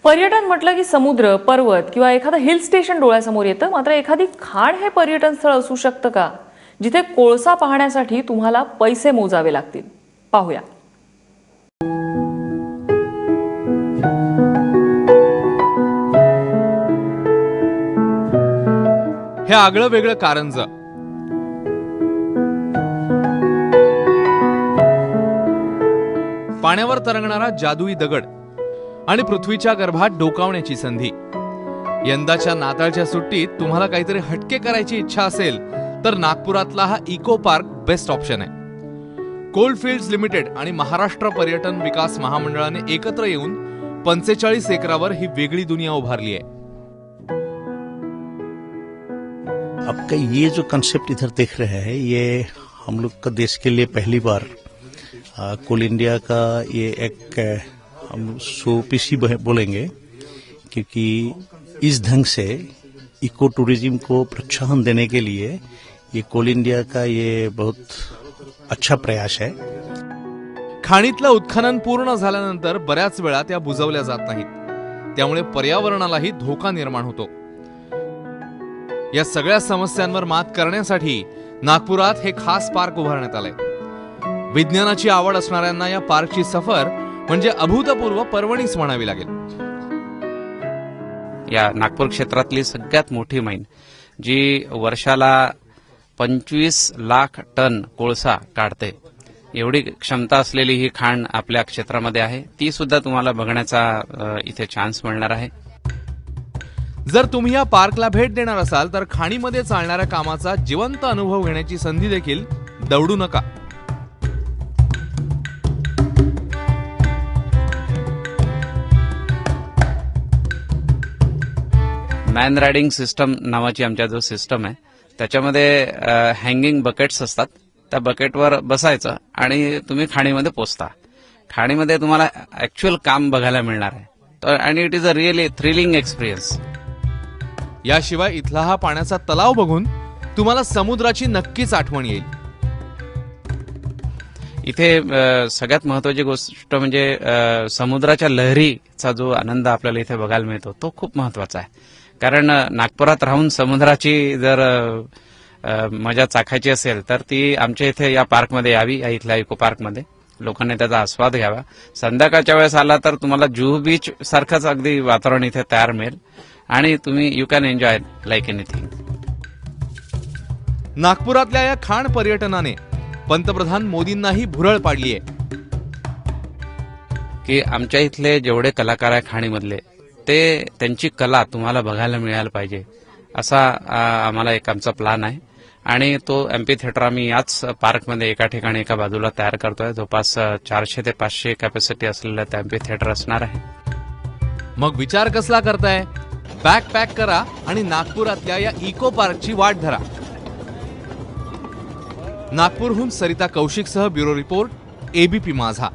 पर्यटन म्हटलं की समुद्र, पर्वत किंवा एखादं हिल स्टेशन डोळ्यासमोर येतं. मात्र एखादी खाण हे पर्यटन स्थळ असू शकतं का, जिथे कोळसा पाहण्यासाठी तुम्हाला पैसे मोजावे लागतील? पाहूया. हे आगळं वेगळं कारंज. पाण्यावर तरंगणारा जादुई दगड आणि पृथ्वीच्या गर्भात डोकावण्याची संधी. यंदाच्या नाताळच्या सुट्टीत तुम्हाला काहीतरी हटके करायची इच्छा असेल तर नागपुरातला हा इको पार्क बेस्ट ऑप्शन आहे. कोलफिल्ड्स लिमिटेड आणि महाराष्ट्र पर्यटन विकास महामंडळाने एकत्र येऊन 45 एकरावर ही वेगळी दुनिया उभारली आहे. आपका ये जो कंसेप्ट इधर देख रहे हैं, ये हम लोग का देश के लिए पहली बार कोल इंडिया का ये एक हम शो पीस ही बोलेंगे, क्योंकि इस ढंग से इको टूरिज्म को प्रोत्साहन देने के लिए ये कोल इंडिया का ये बहुत अच्छा प्रयास है. खाणीतलं उत्खनन पूर्ण झाल्यानंतर बऱ्याच वेळा त्या बुजवल्या जात नाहीत. त्यामुळे पर्यावरणालाही धोका निर्माण होतो. या सगळ्या समस्यांवर मात करण्यासाठी नागपुरात हे खास पार्क उभारण्यात आलंय. विज्ञानाची आवड असणाऱ्यांना या पार्कची सफर म्हणजे अभूतपूर्व पर्वणीच म्हणावी लागेल. या नागपूर क्षेत्रातली सगळ्यात मोठी माईन, जी वर्षाला 25 लाख टन कोळसा काढते, एवढी क्षमता असलेली ही खाण आपल्या क्षेत्रामध्ये आहे. ती सुद्धा तुम्हाला बघण्याचा इथे चान्स मिळणार आहे. जर तुम्ही या पार्कला भेट देणार असाल तर खाणीमध्ये चालणाऱ्या कामाचा जिवंत अनुभव घेण्याची संधी देखील दवडू नका. मॅन रायडिंग सिस्टम नावाची आमच्या जो सिस्टम आहे, त्याच्यामध्ये हँगिंग बकेट्स असतात. त्या बकेटवर बसायचं आणि तुम्ही खाणीमध्ये पोचता. खाणीमध्ये तुम्हाला ऍक्च्युअल काम बघायला मिळणार आहे आणि it is a really thrilling experience. याशिवाय इथला हा पाण्याचा तलाव बघून तुम्हाला समुद्राची नक्कीच आठवण येईल. इथे सगळ्यात महत्वाची गोष्ट म्हणजे समुद्राच्या लहरीचा जो आनंद आपल्याला इथे बघायला मिळतो तो खूप महत्वाचा आहे. कारण नागपुरात राहून समुद्राची जर मजा चाखायची असेल तर ती आमच्या इथे या पार्कमध्ये यावी. या इथल्या इको पार्कमध्ये लोकांनी त्याचा आस्वाद घ्यावा. संध्याकाळच्या वेळेस आला तर तुम्हाला जुहू बीच सारखंच अगदी वातावरण इथे तयार मिळेल आणि तुम्ही you can enjoy like anything. नागपुरातल्या या खाण पर्यटनाने पंतप्रधान मोदींनाही भुरळ पाडली आहे की आमच्या इथले जेवढे कलाकार आहे खाणीमधले, ते त्यांची कला तुम्हाला बघायला मिळायला पाहिजे, असा आम्हाला एक आमचा प्लॅन आहे. आणि तो एम्पी थिएटर आम्ही याच पार्कमध्ये एका ठिकाणी एका बाजूला तयार करतोय. जवळपास 400 ते 500 कॅपॅसिटी असलेलं ते एम्पी थिएटर असणार आहे. मग विचार कसला करताय? बॅग पॅक करा आणि नागपुरातल्या या इको पार्कची वाट धरा. नागपूरहून सरिता कौशिकसह ब्युरो रिपोर्ट, एबीपी माझा.